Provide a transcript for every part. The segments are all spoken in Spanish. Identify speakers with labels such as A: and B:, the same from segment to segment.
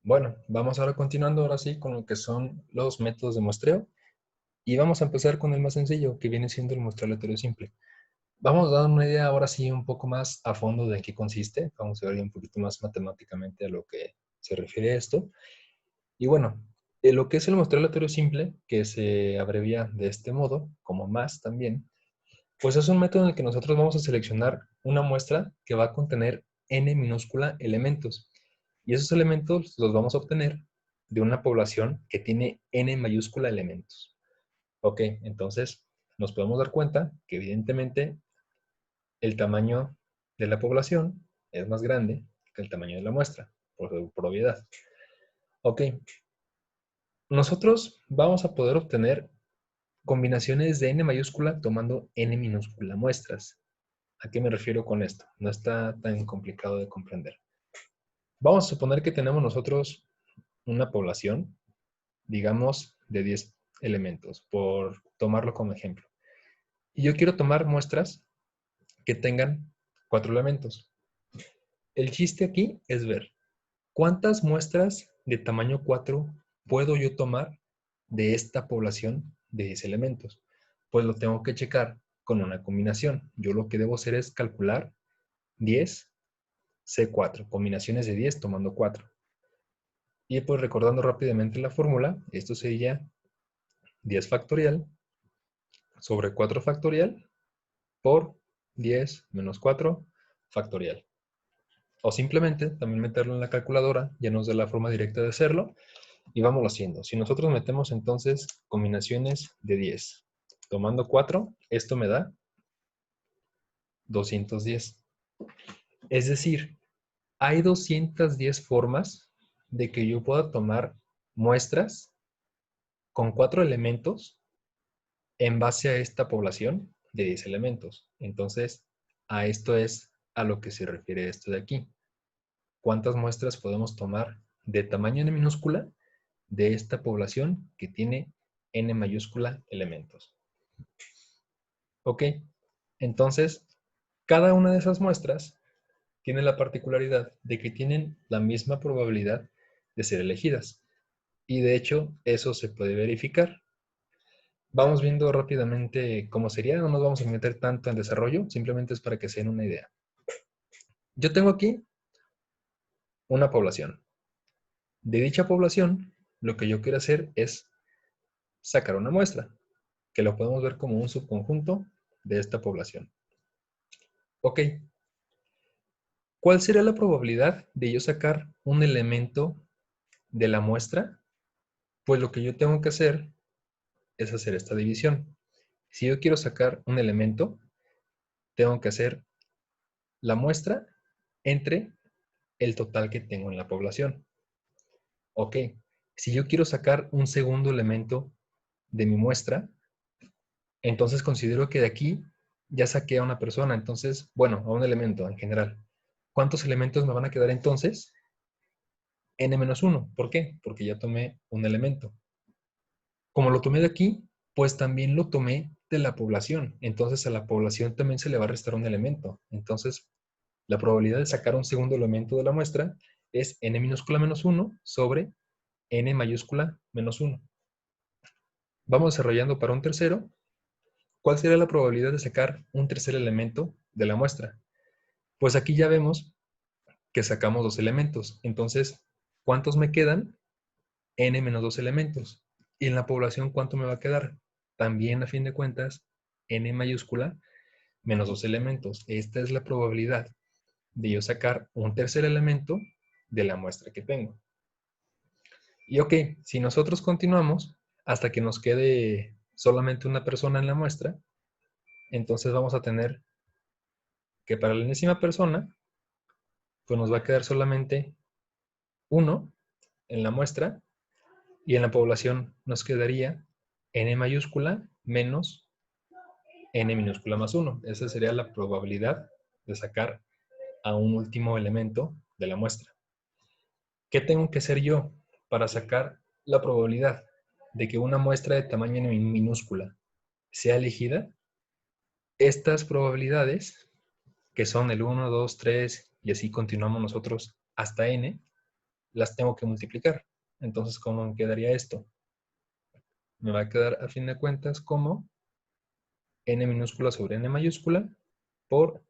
A: Bueno, vamos ahora continuando ahora sí con lo que son los métodos de muestreo y vamos a empezar con el más sencillo, que viene siendo el muestreo aleatorio simple. Vamos a dar una idea ahora sí un poco más a fondo de en qué consiste. Vamos a ver un poquito más matemáticamente a lo que se refiere a esto. Y bueno, lo que es el muestreo aleatorio simple, que se abrevia de este modo, como más también, pues es un método en el que nosotros vamos a seleccionar una muestra que va a contener n minúscula elementos. Y esos elementos los vamos a obtener de una población que tiene n mayúscula elementos. Ok, entonces nos podemos dar cuenta que evidentemente el tamaño de la población es más grande que el tamaño de la muestra, por su obviedad. Ok, nosotros vamos a poder obtener combinaciones de n mayúscula tomando n minúscula muestras. ¿A qué me refiero con esto? No está tan complicado de comprender. Vamos a suponer que tenemos nosotros una población, digamos, de 10 elementos, por tomarlo como ejemplo. Y yo quiero tomar muestras que tengan 4 elementos. El chiste aquí es ver cuántas muestras de tamaño 4 puedo yo tomar de esta población de 10 elementos. Pues lo tengo que checar con una combinación. Yo lo que debo hacer es calcular 10 C4, combinaciones de 10 tomando 4. Y pues recordando rápidamente la fórmula, esto sería 10 factorial sobre 4 factorial por 10 menos 4 factorial. O simplemente también meterlo en la calculadora, ya nos da la forma directa de hacerlo, y vamos haciendo. Si nosotros metemos entonces combinaciones de 10, tomando 4, esto me da 210. Es decir, hay 210 formas de que yo pueda tomar muestras con 4 elementos en base a esta población de 10 elementos. Entonces, a esto es a lo que se refiere esto de aquí. ¿Cuántas muestras podemos tomar de tamaño n minúscula de esta población que tiene n mayúscula elementos? Ok, entonces, cada una de esas muestras tiene la particularidad de que tienen la misma probabilidad de ser elegidas. Y de hecho, eso se puede verificar. Vamos viendo rápidamente cómo sería, no nos vamos a meter tanto en desarrollo, simplemente es para que se den una idea. Yo tengo aquí una población. De dicha población, lo que yo quiero hacer es sacar una muestra, que lo podemos ver como un subconjunto de esta población. Ok, ¿cuál sería la probabilidad de yo sacar un elemento de la muestra? Pues lo que yo tengo que hacer es hacer esta división. Si yo quiero sacar un elemento, tengo que hacer la muestra entre el total que tengo en la población. Ok, si yo quiero sacar un segundo elemento de mi muestra, entonces considero que de aquí ya saqué a una persona, entonces, bueno, a un elemento en general. ¿Cuántos elementos me van a quedar entonces? N-1. ¿Por qué? Porque ya tomé un elemento. Como lo tomé de aquí, pues también lo tomé de la población. Entonces a la población también se le va a restar un elemento. Entonces, la probabilidad de sacar un segundo elemento de la muestra es n minúscula menos 1 sobre n mayúscula menos 1. Vamos desarrollando para un tercero. ¿Cuál sería la probabilidad de sacar un tercer elemento de la muestra? Pues aquí ya vemos que sacamos dos elementos. Entonces, ¿cuántos me quedan? N menos dos elementos. ¿Y en la población cuánto me va a quedar? También, a fin de cuentas, n mayúscula menos dos elementos. Esta es la probabilidad de yo sacar un tercer elemento de la muestra que tengo. Y ok, si nosotros continuamos hasta que nos quede solamente una persona en la muestra, entonces vamos a tener que para la enésima persona, pues nos va a quedar solamente uno en la muestra y en la población nos quedaría n mayúscula menos n minúscula más 1. Esa sería la probabilidad de sacar a un último elemento de la muestra. ¿Qué tengo que hacer yo para sacar la probabilidad de que una muestra de tamaño minúscula sea elegida? Estas probabilidades, que son el 1, 2, 3, y así continuamos nosotros hasta n, las tengo que multiplicar. Entonces, ¿cómo me quedaría esto? Me va a quedar a fin de cuentas como n minúscula sobre n mayúscula por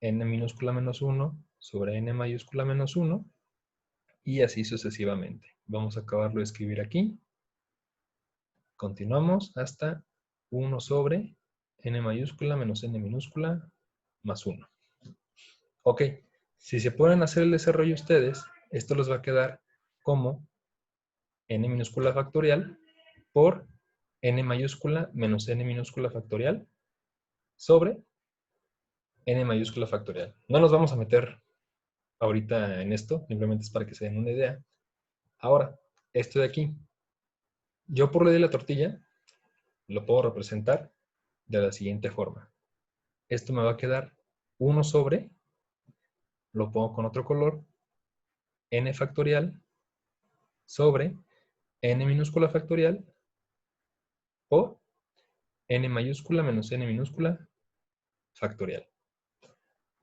A: n minúscula menos 1 sobre n mayúscula menos 1 y así sucesivamente. Vamos a acabarlo de escribir aquí. Continuamos hasta 1 sobre n mayúscula menos n minúscula más 1. Ok, si se pueden hacer el desarrollo ustedes, esto les va a quedar como n minúscula factorial por n mayúscula menos n minúscula factorial sobre n mayúscula factorial. No nos vamos a meter ahorita en esto, simplemente es para que se den una idea. Ahora, esto de aquí, yo por ley de la tortilla lo puedo representar de la siguiente forma. Esto me va a quedar 1 sobre, lo pongo con otro color, n factorial sobre n minúscula factorial por n mayúscula menos n minúscula factorial.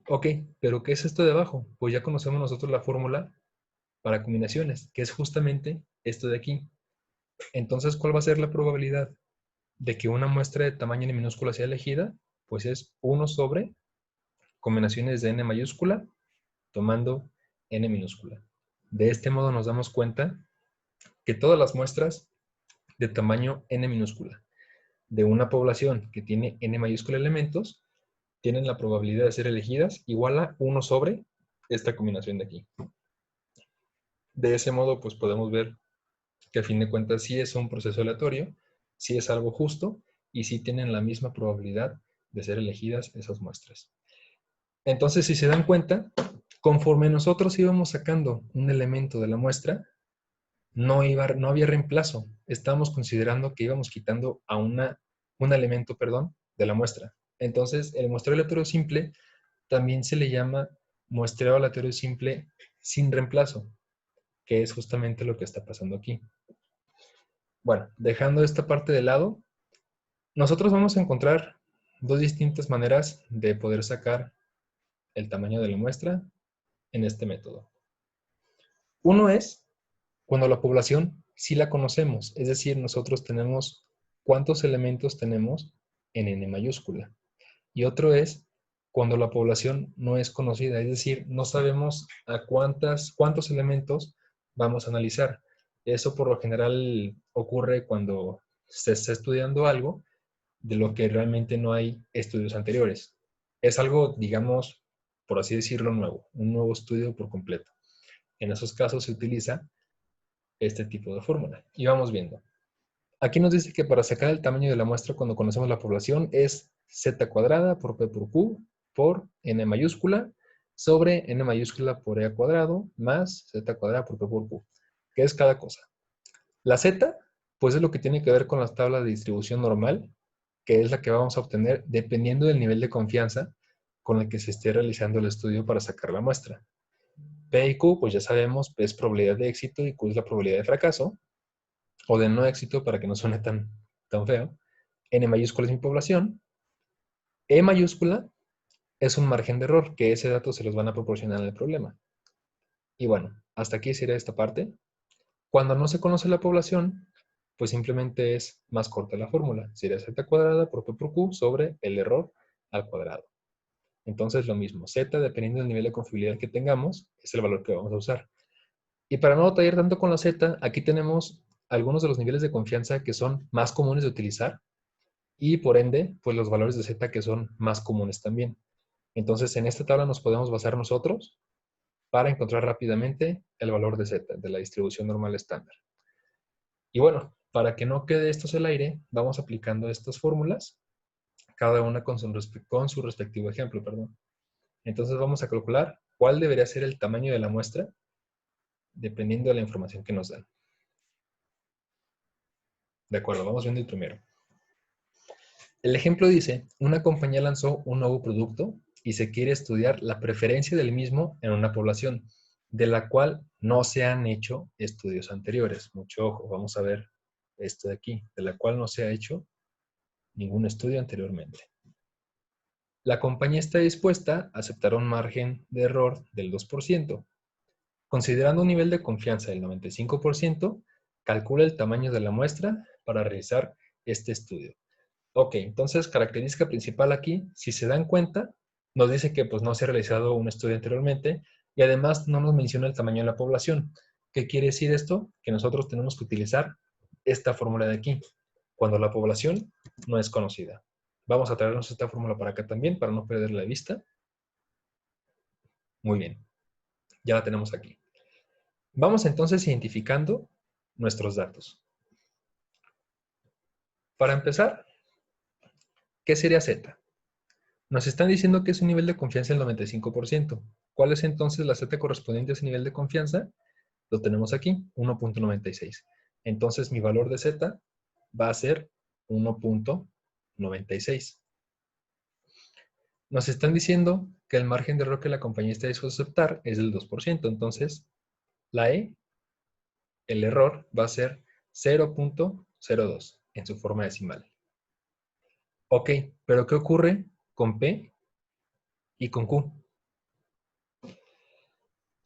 A: Ok, pero ¿qué es esto de abajo? Pues ya conocemos nosotros la fórmula para combinaciones, que es justamente esto de aquí. Entonces, ¿cuál va a ser la probabilidad de que una muestra de tamaño n minúscula sea elegida? Pues es 1 sobre combinaciones de n mayúscula tomando n minúscula. De este modo nos damos cuenta que todas las muestras de tamaño n minúscula de una población que tiene n mayúscula elementos tienen la probabilidad de ser elegidas igual a 1 sobre esta combinación de aquí. De ese modo, pues podemos ver que a fin de cuentas sí es un proceso aleatorio, sí es algo justo y sí tienen la misma probabilidad de ser elegidas esas muestras. Entonces, si se dan cuenta, conforme nosotros íbamos sacando un elemento de la muestra, no había reemplazo. Estábamos considerando que íbamos quitando a un elemento, de la muestra. Entonces, el muestreo aleatorio simple también se le llama muestreo aleatorio simple sin reemplazo, que es justamente lo que está pasando aquí. Bueno, dejando esta parte de lado, nosotros vamos a encontrar dos distintas maneras de poder sacar el tamaño de la muestra en este método. Uno es cuando la población sí la conocemos, es decir, nosotros tenemos cuántos elementos tenemos en n mayúscula. Y otro es cuando la población no es conocida, es decir, no sabemos a cuántos elementos vamos a analizar. Eso por lo general ocurre cuando se está estudiando algo de lo que realmente no hay estudios anteriores. Es algo, digamos, por así decirlo, nuevo, un nuevo estudio por completo. En esos casos se utiliza este tipo de fórmula. Y vamos viendo. Aquí nos dice que para sacar el tamaño de la muestra cuando conocemos la población es z cuadrada por p por q por n mayúscula sobre n mayúscula por e cuadrado más z cuadrada por p por q. ¿Qué es cada cosa? La z, pues es lo que tiene que ver con las tablas de distribución normal, que es la que vamos a obtener dependiendo del nivel de confianza con el que se esté realizando el estudio para sacar la muestra. P y Q, pues ya sabemos, P es probabilidad de éxito y Q es la probabilidad de fracaso, o de no éxito para que no suene tan feo. N mayúscula es mi población. E mayúscula es un margen de error, que ese dato se los van a proporcionar en el problema. Y bueno, hasta aquí sería esta parte. Cuando no se conoce la población, pues simplemente es más corta la fórmula. Sería z cuadrada por p por q sobre el error al cuadrado. Entonces lo mismo, z, dependiendo del nivel de confiabilidad que tengamos, es el valor que vamos a usar. Y para no batallar tanto con la z, aquí tenemos algunos de los niveles de confianza que son más comunes de utilizar y por ende, pues los valores de z que son más comunes también. Entonces, en esta tabla nos podemos basar nosotros para encontrar rápidamente el valor de z, de la distribución normal estándar. Y bueno, para que no quede esto al aire, vamos aplicando estas fórmulas, cada una con su respectivo ejemplo, Entonces vamos a calcular cuál debería ser el tamaño de la muestra dependiendo de la información que nos dan. De acuerdo, vamos viendo el primero. El ejemplo dice, una compañía lanzó un nuevo producto y se quiere estudiar la preferencia del mismo en una población, de la cual no se han hecho estudios anteriores. Mucho ojo, vamos a ver esto de aquí, de la cual no se ha hecho ningún estudio anteriormente. La compañía está dispuesta a aceptar un margen de error del 2%. Considerando un nivel de confianza del 95%, calcula el tamaño de la muestra para realizar este estudio. Ok, entonces característica principal aquí, si se dan cuenta, nos dice que pues, no se ha realizado un estudio anteriormente y además no nos menciona el tamaño de la población. ¿Qué quiere decir esto? Que nosotros tenemos que utilizar esta fórmula de aquí, cuando la población no es conocida. Vamos a traernos esta fórmula para acá también, para no perder la vista. Muy bien, ya la tenemos aquí. Vamos entonces identificando nuestros datos. Para empezar, ¿qué sería Z? Nos están diciendo que es un nivel de confianza del 95%. ¿Cuál es entonces la Z correspondiente a ese nivel de confianza? Lo tenemos aquí, 1.96. Entonces mi valor de Z va a ser 1.96. Nos están diciendo que el margen de error que la compañía está dispuesta a aceptar es del 2%. Entonces, la E, el error va a ser 0.02 en su forma decimal. Ok, pero ¿qué ocurre con P y con Q?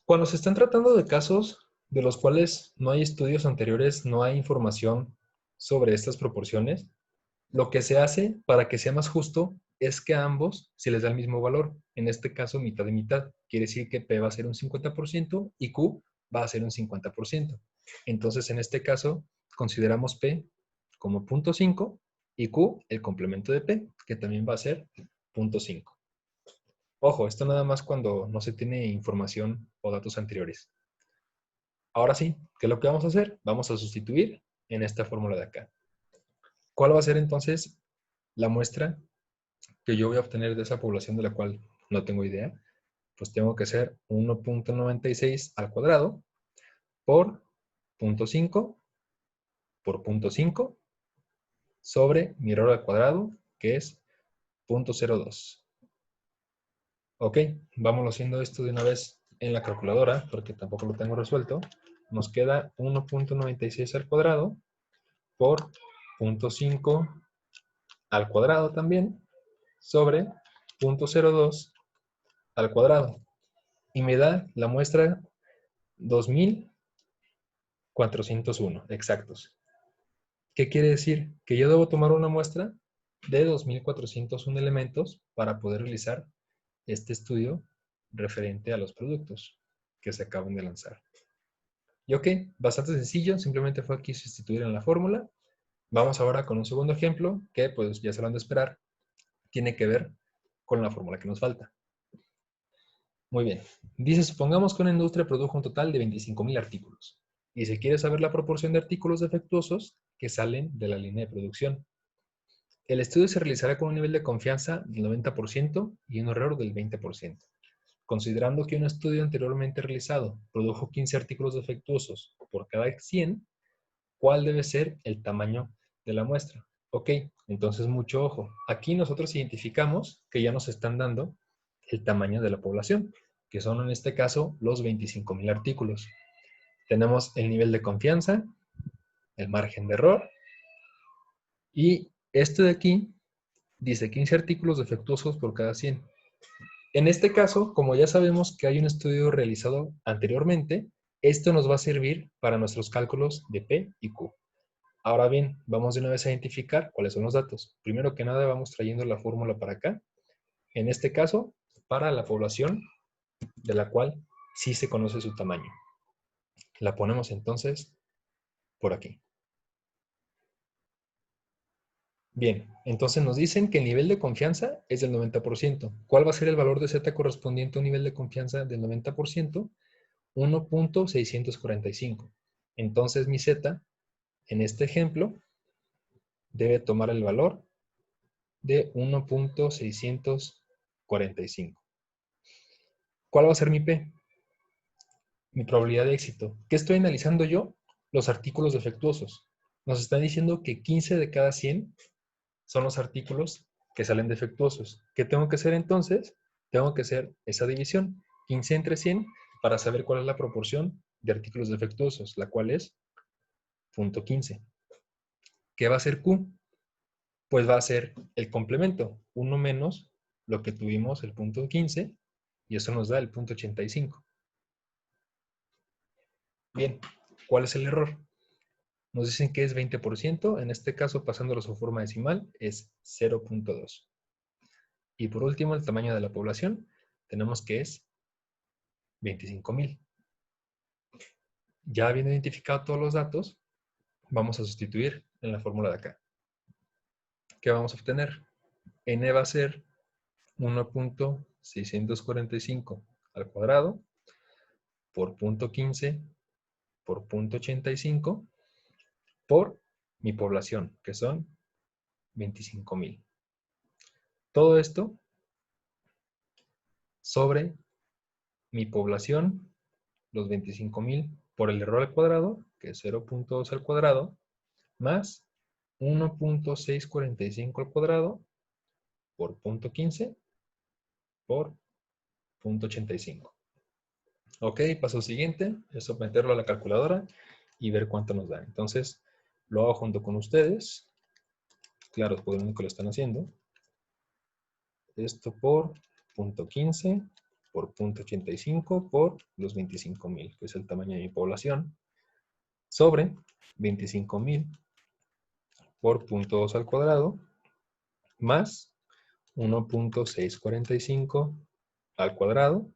A: Cuando se están tratando de casos de los cuales no hay estudios anteriores, no hay información sobre estas proporciones, lo que se hace para que sea más justo es que a ambos se les da el mismo valor. En este caso, mitad de mitad. Quiere decir que P va a ser un 50% y Q va a ser un 50%. Entonces, en este caso, consideramos P como 0.5 y Q el complemento de P, que también va a ser 0.5. Ojo, esto nada más cuando no se tiene información o datos anteriores. Ahora sí, ¿qué es lo que vamos a hacer? Vamos a sustituir en esta fórmula de acá. ¿Cuál va a ser entonces la muestra que yo voy a obtener de esa población de la cual no tengo idea? Pues tengo que hacer 1.96 al cuadrado por 0.5 por 0.5 sobre mi error al cuadrado, que es 0.02. Ok, vamos haciendo esto de una vez en la calculadora, porque tampoco lo tengo resuelto. Nos queda 1.96 al cuadrado por 0.5 al cuadrado también sobre 0.02 al cuadrado. Y me da la muestra 2401 exactos. ¿Qué quiere decir? Que yo debo tomar una muestra de 2401 elementos para poder realizar este estudio referente a los productos que se acaban de lanzar. Y ok, bastante sencillo, simplemente fue aquí sustituir en la fórmula. Vamos ahora con un segundo ejemplo que pues ya se lo han de esperar, tiene que ver con la fórmula que nos falta. Muy bien, dice, supongamos que una industria produjo un total de 25,000 artículos y se quiere saber la proporción de artículos defectuosos que salen de la línea de producción. El estudio se realizará con un nivel de confianza del 90% y un error del 20%. Considerando que un estudio anteriormente realizado produjo 15 artículos defectuosos por cada 100, ¿cuál debe ser el tamaño de la muestra? Ok, entonces mucho ojo. Aquí nosotros identificamos que ya nos están dando el tamaño de la población, que son en este caso los 25,000 artículos. Tenemos el nivel de confianza, el margen de error, y este de aquí dice 15 artículos defectuosos por cada 100. En este caso, como ya sabemos que hay un estudio realizado anteriormente, esto nos va a servir para nuestros cálculos de P y Q. Ahora bien, vamos de una vez a identificar cuáles son los datos. Primero que nada, vamos trayendo la fórmula para acá. En este caso, para la población de la cual sí se conoce su tamaño. La ponemos entonces por aquí. Bien, entonces nos dicen que el nivel de confianza es del 90%. ¿Cuál va a ser el valor de Z correspondiente a un nivel de confianza del 90%? 1.645. Entonces mi Z, en este ejemplo, debe tomar el valor de 1.645. ¿Cuál va a ser mi P? Mi probabilidad de éxito. ¿Qué estoy analizando yo? Los artículos defectuosos. Nos están diciendo que 15 de cada 100 son los artículos que salen defectuosos. ¿Qué tengo que hacer entonces? Tengo que hacer esa división. 15 entre 100 para saber cuál es la proporción de artículos defectuosos, la cual es 0.15. ¿Qué va a ser Q? Pues va a ser el complemento, 1 menos lo que tuvimos, el 0.15, y eso nos da el 0.85. Bien, ¿cuál es el error? Nos dicen que es 20%, en este caso pasándolo a su forma decimal es 0.2. Y por último, el tamaño de la población, tenemos que es 25,000. Ya habiendo identificado todos los datos, vamos a sustituir en la fórmula de acá. ¿Qué vamos a obtener? N va a ser 1.645 al cuadrado por 0.15 por 0.85 por mi población, que son 25,000. Todo esto sobre mi población, los 25,000 por el error al cuadrado, que es 0.2 al cuadrado, más 1.645 al cuadrado por 0.15 por 0.85. Ok, paso siguiente, es someterlo a la calculadora y ver cuánto nos da. Entonces, lo hago junto con ustedes. Claro, pues lo que lo están haciendo. Esto por 0.15 por 0.85 por los 25,000, que es el tamaño de mi población, sobre 25,000 por 0.2 al cuadrado, más 1.645 al cuadrado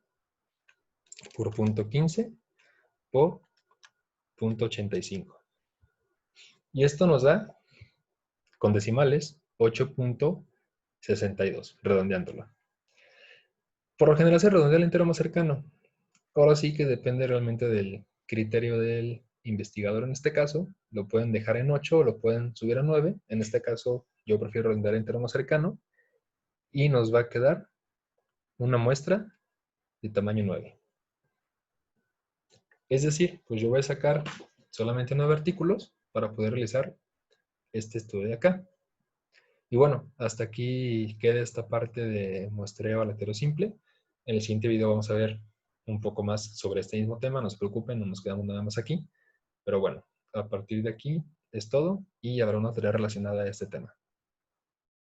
A: por 0.15 por 0.85. Y esto nos da, con decimales, 8.62, redondeándolo. Por lo general se redondea el entero más cercano. Ahora sí que depende realmente del criterio del investigador en este caso. Lo pueden dejar en 8 o lo pueden subir a 9. En este caso yo prefiero redondear el entero más cercano. Y nos va a quedar una muestra de tamaño 9. Es decir, pues yo voy a sacar solamente 9 artículos para poder realizar este estudio de acá. Y bueno, hasta aquí queda esta parte de muestreo aletero simple. En el siguiente video vamos a ver un poco más sobre este mismo tema. No se preocupen, no nos quedamos nada más aquí. Pero bueno, a partir de aquí es todo y habrá una tarea relacionada a este tema.